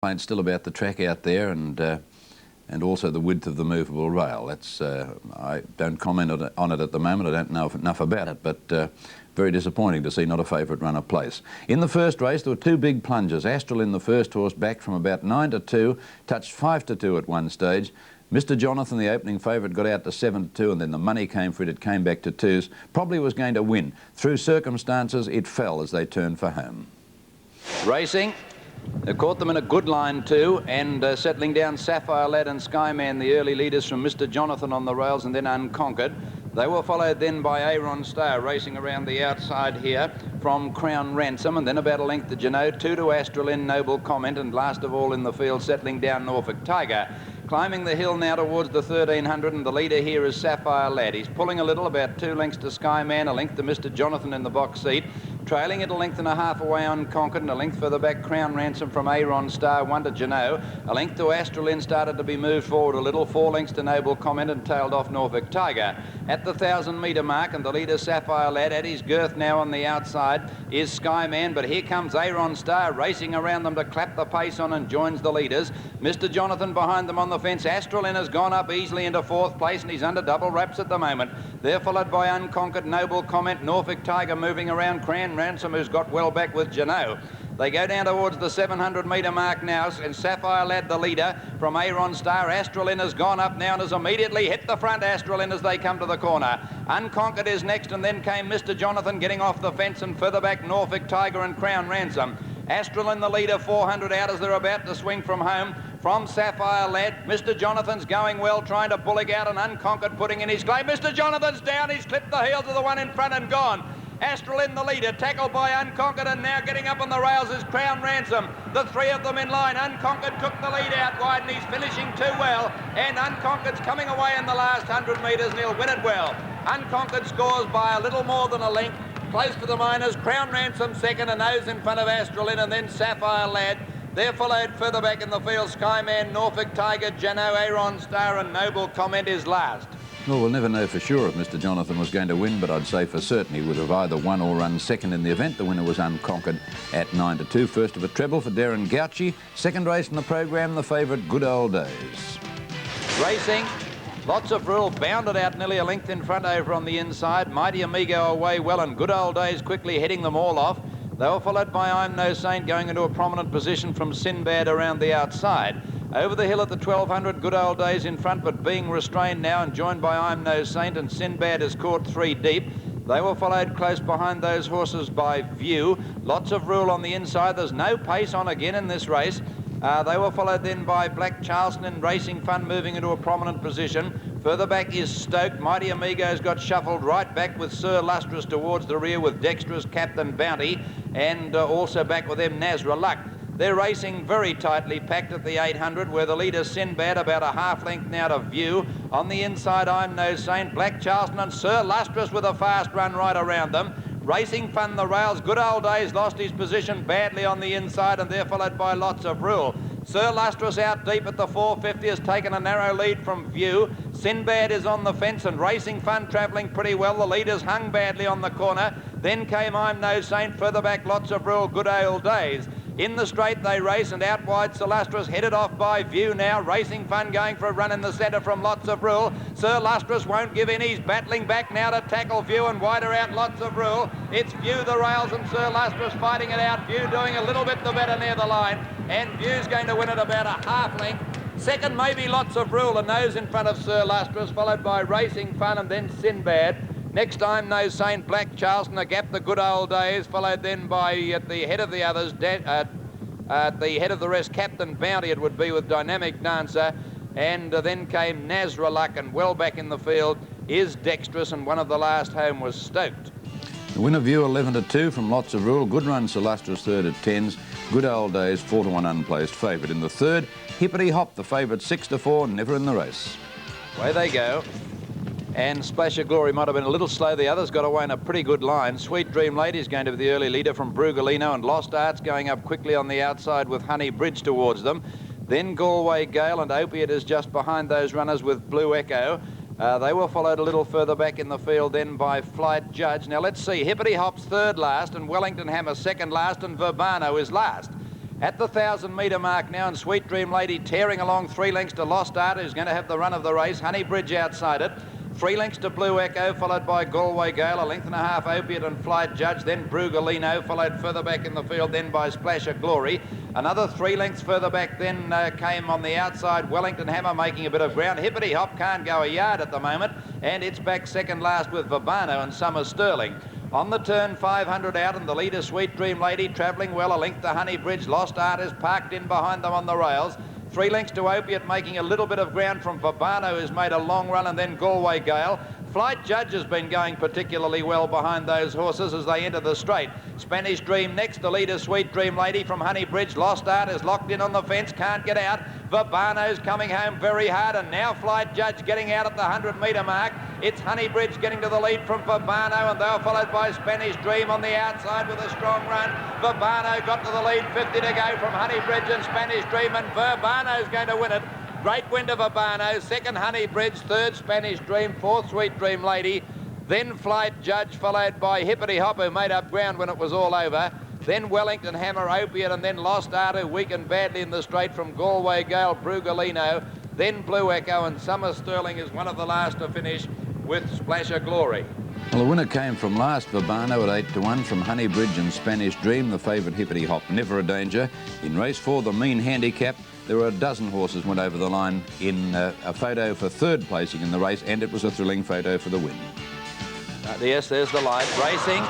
complaint still about the track out there and also the width of the movable rail. That's I don't comment on it at the moment. I don't know enough about it, but very disappointing to see not a favourite runner place. In the first race, there were two big plunges. Astral in the first horse back from about 9-2, touched 5-2 at one stage. Mr. Jonathan, the opening favourite, got out to 7-2, and then the money came for it. It came back to 2s. Probably was going to win. Through circumstances, it fell as they turned for home. Racing. They caught them in a good line too, and settling down Sapphire Lad and Skyman, the early leaders from Mr. Jonathan on the rails, and then Unconquered. They were followed then by Aaron Star racing around the outside here from Crown Ransom, and then about a length to Genoa, 2 to Astral in Noble Comment, and last of all in the field settling down Norfolk Tiger. Climbing the hill now towards the 1300, and the leader here is Sapphire Lad. He's pulling a little, about 2 lengths to Skyman, a length to Mr. Jonathan in the box seat. Trailing it a length and a half away Unconquered, and a length further back Crown Ransom from Aaron Star, 1 to Genoa. A length to Astral in started to be moved forward a little, 4 lengths to Noble Comment, and tailed off Norfolk Tiger. At the 1,000-metre mark, and the leader Sapphire Lad at his girth now on the outside is Skyman, but here comes Aaron Star racing around them to clap the pace on and joins the leaders. Mr. Jonathan behind them on the fence. Astral in has gone up easily into 4th place, and he's under double wraps at the moment. They're followed by Unconquered, Noble Comment, Norfolk Tiger moving around, Crown Ransom, who's got well back with Genoa. They go down towards the 700-metre mark now, and Sapphire Lad, the leader from Aaron Star. Astral in has gone up now and has immediately hit the front, Astral in, as they come to the corner. Unconquered is next, and then came Mr. Jonathan getting off the fence, and further back Norfolk Tiger and Crown Ransom. Astral in the leader, 400 out as they're about to swing from home. From Sapphire Lad, Mr. Jonathan's going well, trying to bullock out, and Unconquered putting in his claim. Mr. Jonathan's down, he's clipped the heels of the one in front and gone. Astral in the leader, tackled by Unconquered, and now getting up on the rails is Crown Ransom. The 3 of them in line. Unconquered took the lead out wide, and he's finishing too well. And Unconquered's coming away in the last 100 metres, and he'll win it well. Unconquered scores by a little more than a length. Close to the minors, Crown Ransom second, and nose in front of Astral in, and then Sapphire Lad. They're followed further back in the field, Skyman, Norfolk Tiger, Genoa, Aaron Star, and Noble Comment is last. Well, we'll never know for sure if Mr. Jonathan was going to win, but I'd say for certain he would have either won or run second in the event. The winner was Unconquered at 9-2. First of a treble for Darren Gauchi. Second race in the program, the favourite, Good Old Days. Racing. Lots of rule, bounded out nearly a length in front over on the inside. Mighty Amigo away well, and Good Old Days quickly heading them all off. They were followed by I'm No Saint going into a prominent position from Sinbad around the outside. Over the hill at the 1200, Good Old Days in front, but being restrained now and joined by I'm No Saint, and Sinbad has caught 3 deep. They were followed close behind those horses by View. Lots of rule on the inside. There's no pace on again in this race. They were followed then by Black Charleston and Racing Fun moving into a prominent position. Further back is Stoked. Mighty Amigo's got shuffled right back with Sir Lustrous towards the rear with Dexterous Captain Bounty, and also back with them Nazra Luck. They're racing very tightly packed at the 800, where the leader Sinbad about a half length now to View. On the inside, I'm No Saint, Black Charleston and Sir Lustrous with a fast run right around them. Racing Fun the rails. Good Old Days lost his position badly on the inside, and they're followed by Lots of Rule. Sir Lustrous out deep at the 450 has taken a narrow lead from View. Sinbad is on the fence, and Racing Fun travelling pretty well. The leaders hung badly on the corner. Then came I'm No Saint. Further back, Lots of Rule, Good Old Days. In the straight they race, and out wide Sir Lustrous headed off by View now. Racing Fun going for a run in the centre from Lots of Rule. Sir Lustrous won't give in. He's battling back now to tackle View, and wider out Lots of Rule. It's View the rails and Sir Lustrous fighting it out. View doing a little bit the better near the line, and View's going to win it about a half length. Second maybe Lots of Rule, a nose in front of Sir Lustrous, followed by Racing Fun and then Sinbad. Next time, No Saint, Black Charleston, a gap the Good Old Days, followed then by, at the head of the others, at the head of the rest, Captain Bounty it would be with Dynamic Dancer, and then came Nazra Luck, and well back in the field is Dexterous, and one of the last home was Stoked. The winner View 11-2 from Lots of Rule. Good run Sir Lustrous third at 10s. Good Old Days 4-1 unplaced favourite. In the third, Hippity Hop, the favourite 6-4, never in the race. Away they go. And Splash of Glory might have been a little slow. The others got away in a pretty good line. Sweet Dream Lady is going to be the early leader from Brugalino, and Lost Arts going up quickly on the outside with Honey Bridge towards them. Then Galway Gale, and Opiate is just behind those runners with Blue Echo. They were followed a little further back in the field then by Flight Judge. Now let's see, Hippity Hop's third last, and Wellington Hammer second last, and Verbano is last. At the 1,000-metre mark now, and Sweet Dream Lady tearing along 3 lengths to Lost Art, who's going to have the run of the race. Honey Bridge outside it. 3 lengths to Blue Echo, followed by Galway Gale, 1.5 lengths Opiate and Flight Judge, then Brugalino, followed further back in the field then by Splash of Glory. Another 3 lengths further back then came on the outside Wellington Hammer, making a bit of ground. Hippity Hop can't go a yard at the moment, and it's back second last with Verbano and Summer Sterling. On the turn, 500 out, and the leader, Sweet Dream Lady, travelling well, 1 length to Honey Bridge. Lost Art is parked in behind them on the rails. 3 lengths to Opiate, making a little bit of ground from Verbano, who's made a long run, and then Galway Gale. Flight Judge has been going particularly well behind those horses as they enter the straight. Spanish Dream next, the leader, Sweet Dream Lady from Honey Bridge. Lost Art is locked in on the fence, can't get out. Verbano's coming home very hard, and now Flight Judge getting out at the 100-metre mark. It's Honey Bridge getting to the lead from Verbano, and they're followed by Spanish Dream on the outside with a strong run. Verbano got to the lead, 50 to go from Honey Bridge and Spanish Dream, and Verbano's going to win it. Great win to Verbano, second Honey Bridge, third Spanish Dream, fourth Sweet Dream Lady, then Flight Judge, followed by Hippity Hop, who made up ground when it was all over, then Wellington Hammer, Opiate, and then Lost Art, who weakened badly in the straight from Galway Gale, Brugalino, then Blue Echo, and Summer Sterling is one of the last to finish with Splash of Glory. Well, the winner came from last, Verbano at 8 to 1 from Honey Bridge and Spanish Dream. The favourite Hippity Hop, never a danger. In race 4, the mean handicap, there were a dozen horses went over the line in a photo for third placing in the race, and it was a thrilling photo for the win. Yes, there's the light racing,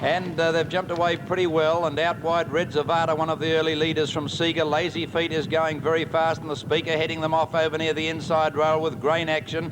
and they've jumped away pretty well, and out wide Red Zavada, one of the early leaders from Seeger. Lazy Feet is going very fast, and the Speaker heading them off over near the inside rail with Green Action.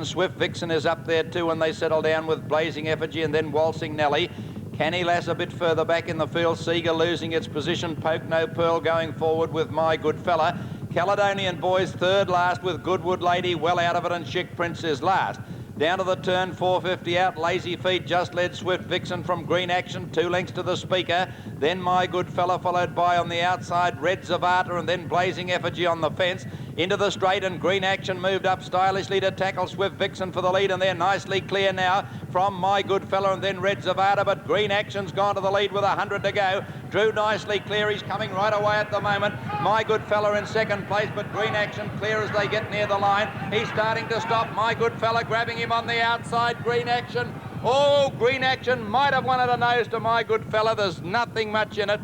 Swift Vixen is up there too, and they settle down with Blazing Effigy and then Waltzing Nelly. Canny Lass a bit further back in the field. Seeger losing its position. Poke No Pearl going forward with My Good Fella. Caledonian Boys third last with Goodwood Lady well out of it, and Chic Prince is last. Down to the turn, 450 out. Lazy Feet just led Swift Vixen from Green Action, 2 lengths to the Speaker. Then My Good Fella, followed by on the outside Red Zavata, and then Blazing Effigy on the fence. Into the straight, and Green Action moved up stylishly to tackle Swift Vixen for the lead, and they're nicely clear now from My Good Fella and then Red Zavata, but Green Action's gone to the lead with 100 to go. Drew nicely clear, he's coming right away at the moment. My Good Fella in second place, but Green Action clear as they get near the line. He's starting to stop. My Good Fella grabbing him on the outside. Green Action, oh, Green Action might have won at a nose to My Good Fella. There's nothing much in it.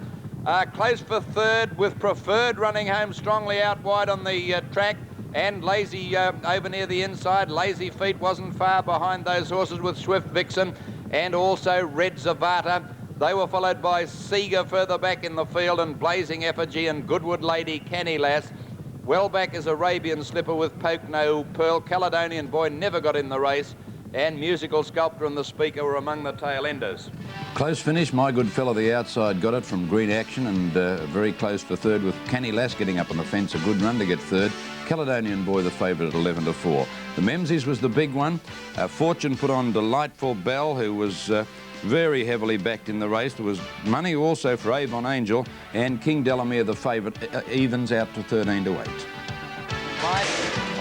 Close for third with Preferred running home strongly out wide on the track, and Lazy over near the inside. Lazy Feet wasn't far behind those horses with Swift Vixen and also Red Zavata. They were followed by Seeger further back in the field, and Blazing Effigy and Goodwood Lady, Canny Lass. Well back is Arabian Slipper with Poke No Pearl. Caledonian Boy never got in the race, and Musical Sculptor and the Speaker were among the tail enders. Close finish. My Good Fella, the outside, got it from Green Action, and very close for third with Canny Lass getting up on the fence. A good run to get third. Caledonian Boy, the favourite at 11 to 4. The Memsies was the big one. Fortune put on Delightful Bell, who was very heavily backed in the race. There was money also for Avon Angel, and King Delamere, the favourite, evens out to 13 to 8.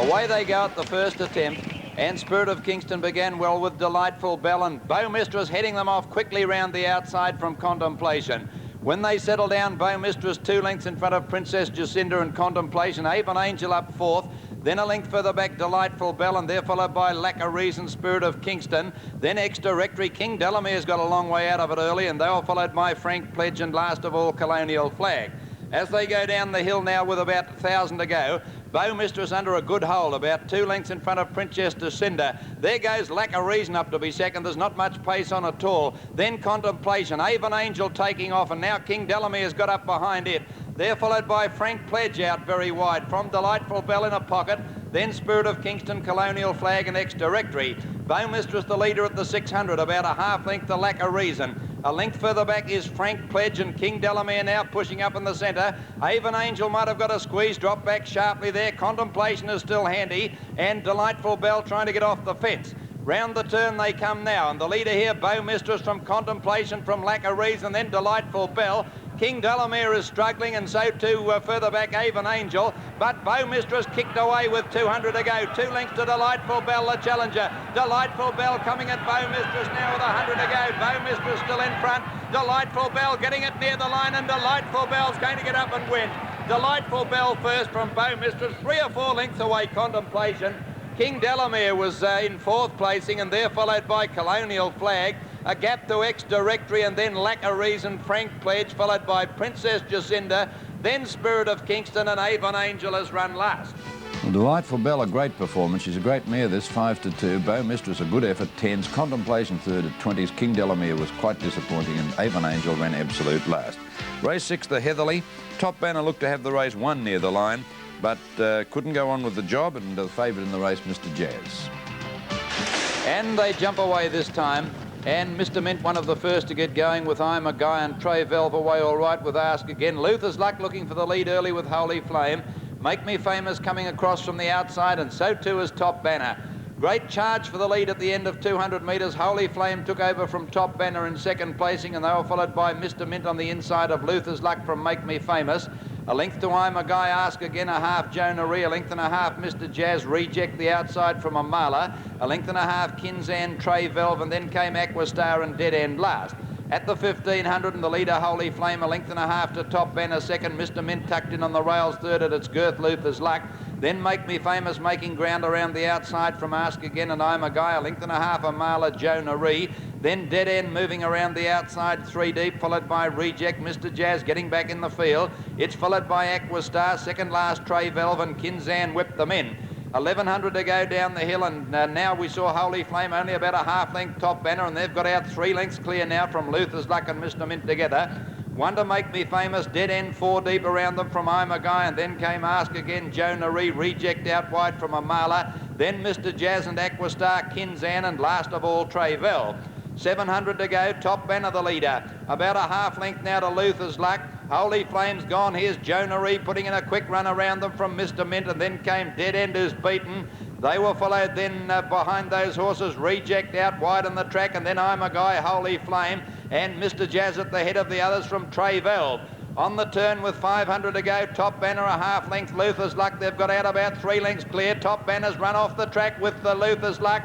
Away they go at the first attempt. And Spirit of Kingston began well with Delightful Bell, and Bow Mistress heading them off quickly round the outside from Contemplation. When they settle down, Bow Mistress 2 lengths in front of Princess Jacinda and Contemplation. Avon Angel up fourth. Then a length further back, Delightful Bell, and they're followed by Lack of Reason, Spirit of Kingston. Then Ex-Directory. King Delamere's got a long way out of it early, and they were followed by Frank Pledge, and last of all, Colonial Flag. As they go down the hill now with about 1,000 to go, Bow Mistress under a good hold, about 2 lengths in front of Princess Jacinda. There goes Lack of Reason up to be second. There's not much pace on at all. Then Contemplation. Avon Angel taking off, and now King Delamere's got up behind it. They're followed by Frank Pledge out very wide. From Delightful Bell in a pocket. Then Spirit of Kingston, Colonial Flag and Ex-Directory. Bow Mistress the leader at the 600, about a half length to Lack of Reason. A length further back is Frank Pledge, and King Delamere now pushing up in the centre. Avon Angel might have got a squeeze, drop back sharply there. Contemplation is still handy, and Delightful Bell trying to get off the fence. Round the turn they come now, and the leader here, Bow Mistress from Contemplation, from Lack of Reason, then Delightful Bell. King Delamere is struggling, and so too further back Avon Angel, but Bow Mistress kicked away with 200 to go. 2 lengths to Delightful Bell, the challenger. Delightful Bell coming at Bow Mistress now with 100 to go. Bow Mistress still in front. Delightful Bell getting it near the line, and Delightful Bell's going to get up and win. Delightful Bell first from Bow Mistress, 3 or 4 lengths away, Contemplation. King Delamere was in 4th placing, and they're followed by Colonial Flag. A gap to Ex-Directory, and then Lack of Reason, Frank Pledge, followed by Princess Jacinda, then Spirit of Kingston, and Avon Angel has run last. Well, Delightful Bell, a great performance. She's a great mare, this 5-2. Bow Mistress, a good effort, 10s. Contemplation third at 20s. King Delamere was quite disappointing, and Avon Angel ran absolute last. Race 6, the Heatherlie. Top Banner looked to have the race won near the line, but couldn't go on with the job, and the favourite in the race, Mr. Jazz. And they jump away this time. And Mr. Mint, one of the first to get going with I'm a Guy, and Trey Velv away all right with Ask Again. Luther's Luck looking for the lead early with Holy Flame. Make Me Famous coming across from the outside, and so too is Top Banner. Great charge for the lead at the end of 200 metres. Holy Flame took over from Top Banner in 2nd placing, and they were followed by Mr. Mint on the inside of Luther's Luck from Make Me Famous. A length to I'm a Guy, Ask Again, a half Jonah Ree, a length and a half Mr. Jazz, Reject the outside from Amala, a length and a half Kinzan, Trey Velv, and then came Aquastar and Dead End last. At the 1500 and the leader Holy Flame, a length and a half to Top Banner, 2nd. Mr. Mint tucked in on the rails, 3rd at its girth, Luther's Luck. Then Make Me Famous making ground around the outside from Ask Again and I'm a Guy, a length and a half Amala, Jonah Ree. Then Dead End moving around the outside, 3 deep, followed by Reject, Mr. Jazz getting back in the field. It's followed by Aquastar, 2nd last Trey Velv, and Kinzan whipped them in. 1100 to go down the hill, and now we saw Holy Flame only about a half length Top Banner, and they've got out 3 lengths clear now from Luther's Luck and Mr. Mint together. One to Make Me Famous, Dead End 4 deep around them from I'm a Guy, and then came Ask Again, Jonah Ree, Reject out wide from Amala, then Mr. Jazz and Aquastar, Kinzan, and last of all Trey Velv. 700 to go, Top Banner the leader. About a half length now to Luther's Luck. Holy Flame's gone. Here's Jonah Ree putting in a quick run around them from Mr. Mint, and then came Dead End, who's beaten. They were followed then behind those horses, Reject out wide on the track, and then I'm a Guy, Holy Flame, and Mr. Jazz at the head of the others from Trey Velv. On the turn with 500 to go, Top Banner a half length, Luther's Luck. They've got out about 3 lengths clear. Top Banner's run off the track with the Luther's Luck.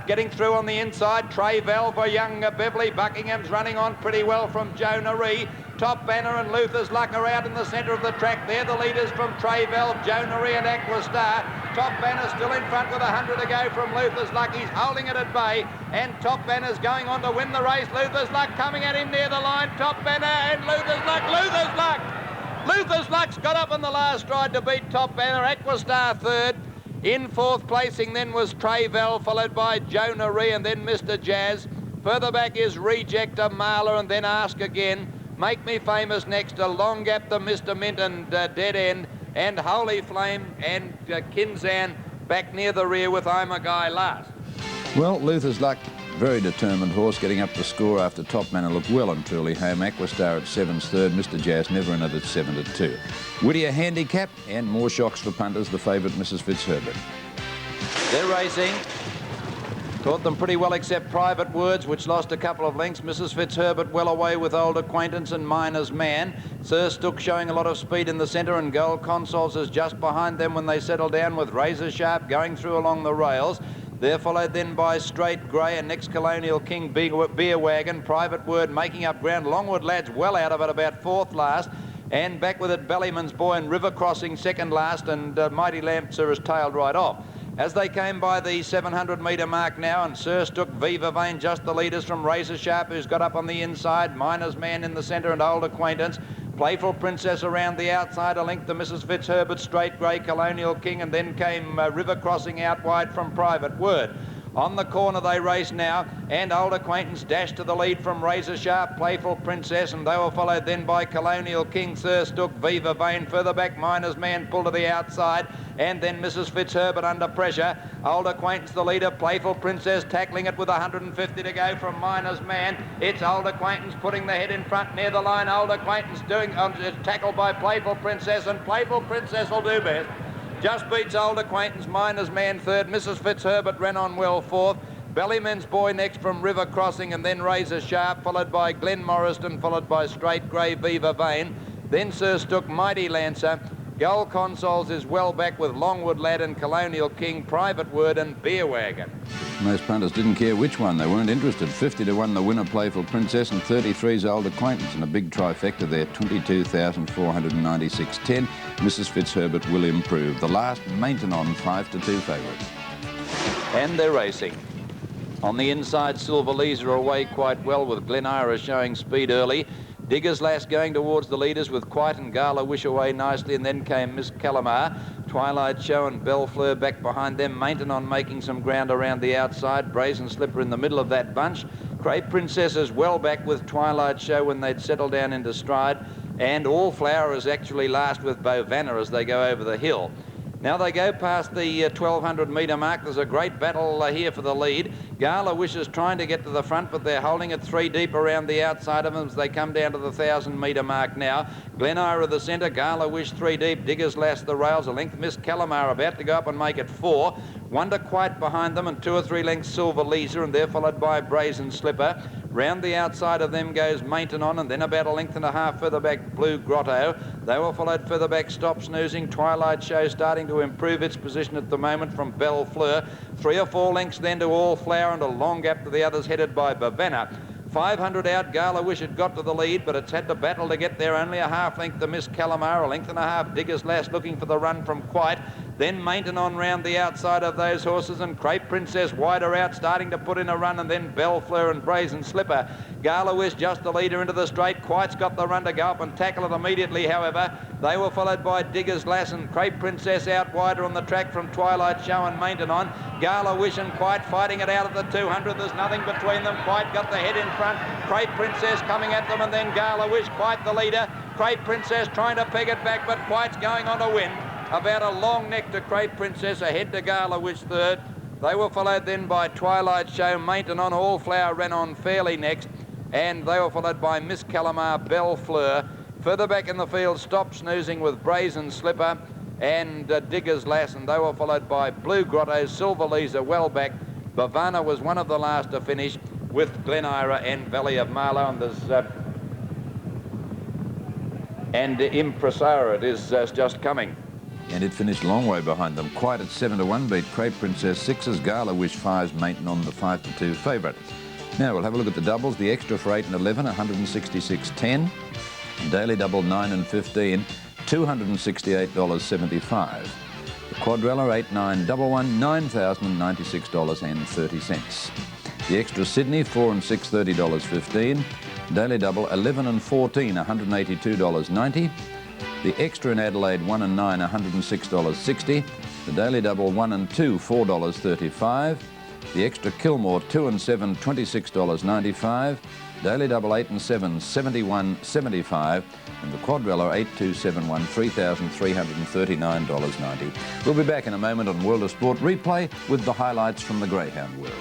Getting through on the inside, Trey Velv for young Beverly. Buckingham's running on pretty well from Jonah Ree. Top Banner and Luther's Luck are out in the centre of the track. They're the leaders from Trey Velv, Jonah Ree and Aquastar. Top Banner still in front with 100 to go from Luther's Luck. He's holding it at bay, and Top Banner's going on to win the race. Luther's Luck coming at him near the line. Top Banner and Luther's Luck. Luther's Luck! Luther's Luck's got up in the last stride to beat Top Banner. Aquastar 3rd. In 4th placing then was Trey Velv, followed by Jonah Ree and then Mr. Jazz. Further back is Reject, Amala, and then Ask Again. Make Me Famous next, a long gap to Mr. Mint and Dead End, and Holy Flame and Kinzan back near the rear with I'm a Guy last. Well, Luther's Luck, very determined horse, getting up the score after Top Banner looked well and truly home. Aquastar at 7's 3rd, Mr. Jazz never in it at 7-2. Whittier handicap, and more shocks for punters, the favourite Mrs. Fitzherbert. They're racing. Taught them pretty well except Private Words, which lost a couple of lengths. Mrs. Fitzherbert well away with Old Acquaintance and Miner's Man. Sir Stook showing a lot of speed in the centre, and Gold Consols is just behind them when they settle down with Razor Sharp going through along the rails. They're followed then by Straight Grey and next Colonial King, Beer Wagon, Private Word making up ground. Longwood Lads well out of it, about 4th last. And back with it, Ballyman's Boy and River Crossing 2nd last, and Mighty Lancer has tailed right off. As they came by the 700-metre mark now, and Sir Stook, Viva Vane, just the leaders from Razor Sharp, who's got up on the inside, Miner's Man in the centre and Old Acquaintance. Playful Princess around the outside, a length to Mrs. Fitzherbert, Straight Grey, Colonial King, and then came River Crossing out wide from Private Word. On the corner they race now, and Old Acquaintance dashed to the lead from Razor Sharp, Playful Princess, and they were followed then by Colonial King, Sir Stook, Viva Vane. Further back, Miner's Man pulled to the outside, and then Mrs. Fitzherbert under pressure. Old Acquaintance the leader, Playful Princess tackling it with 150 to go from Miner's Man. It's Old Acquaintance putting the head in front near the line. Old Acquaintance doing tackled by Playful Princess, and Playful Princess will do best. Just beats Old Acquaintance, Miner's Man 3rd. Mrs. Fitzherbert ran on well 4th. Ballyman's Boy next from River Crossing, and then Razor Sharp, followed by Glen Morriston, followed by Straight Grey, Viva Vane. Then Sir Stook, Mighty Lancer, Gold Consols is well back with Longwood Lad and Colonial King, Private Word and Beer Wagon. Most punters didn't care which one. They weren't interested. 50 to 1 the winner, Playful Princess, and 33's Old Acquaintance. And a big trifecta there, 22,496.10. Mrs. Fitzherbert will improve. The last Maintenon 5 to 2 favourite. And they're racing. On the inside, Silver Leaser away quite well with Glen Ira showing speed early. Digger's Lass going towards the leaders with Quite and Gala Wish away nicely, and then came Miss Calamar. Twilight Show and Bellefleur back behind them. Maintenon making some ground around the outside. Brazen Slipper in the middle of that bunch. Crepe Princess is well back with Twilight Show when they'd settle down into stride. And All Flower is actually last with Bovana as they go over the hill. Now they go past the 1,200 metre mark. There's a great battle here for the lead. Gala Wish is trying to get to the front, but they're holding it 3 deep around the outside of them as they come down to the 1,000 metre mark now. Glen Ira the centre, Gala Wish 3 deep, Digger's Lass the rails, a length. Miss Calamar about to go up and make it 4. Wonder Quite behind them, and 2 or 3 lengths Silver Leaser, and they're followed by Brazen Slipper. Round the outside of them goes Maintenon, and then about a length and a half further back Blue Grotto. They were followed further back Stop Snoozing. Twilight Show starting to improve its position at the moment from Bellefleur. 3 or 4 lengths then to All Flower, and a long gap to the others headed by Bavana. 500 out, Gala Wish had got to the lead, but it's had to battle to get there. Only a half length to Miss Calamar, a length and a half Digger's Lass looking for the run from Quite. Then Maintenon round the outside of those horses, and Crepe Princess wider out, starting to put in a run, and then Bellefleur and Brazen Slipper. Gala Wish just the leader into the straight. Quite's got the run to go up and tackle it immediately, however. They were followed by Digger's Lass and Crepe Princess out wider on the track from Twilight Show and Maintenon. Gala Wish and Quite fighting it out at the 200. There's nothing between them. Quite got the head in front. Crepe Princess coming at them, and then Gala Wish, Quite the leader. Crepe Princess trying to peg it back, but Quite's going on to win. About a long neck to Crepe Princess, ahead to Gala Wish third. They were followed then by Twilight Show, Maintenon, All Flower ran on fairly next, and they were followed by Miss Calamar, Bellefleur. Further back in the field, Stop Snoozing with Brazen Slipper and Digger's Lass, and they were followed by Blue Grotto, Silver Leaser well back. Bavana was one of the last to finish with Glen Ira and Valley of Marlow, and there's and Impresario, it is just coming. And it finished a long way behind them. Quite at 7 to 1 beat Crepe Princess 6's, Gala Wish 5's, Maintenon the 5 to 2 favourite. Now we'll have a look at the doubles. The extra for 8 and 11, 166.10. Daily double 9 and 15, $268.75. The quadrella 8, 9, double 1, $9,096.30. The extra Sydney 4 and 6, $30.15. Daily double 11 and 14, $182.90. The extra in Adelaide 1 and 9, $106.60. The daily double 1 and 2, $4.35. The extra Kilmore 2 and 7, $26.95. Daily double 8 and 7, $71.75. And the quadrella 8, 2, 7, 1, $3,339.90. We'll be back in a moment on World of Sport Replay with the highlights from the Greyhound world.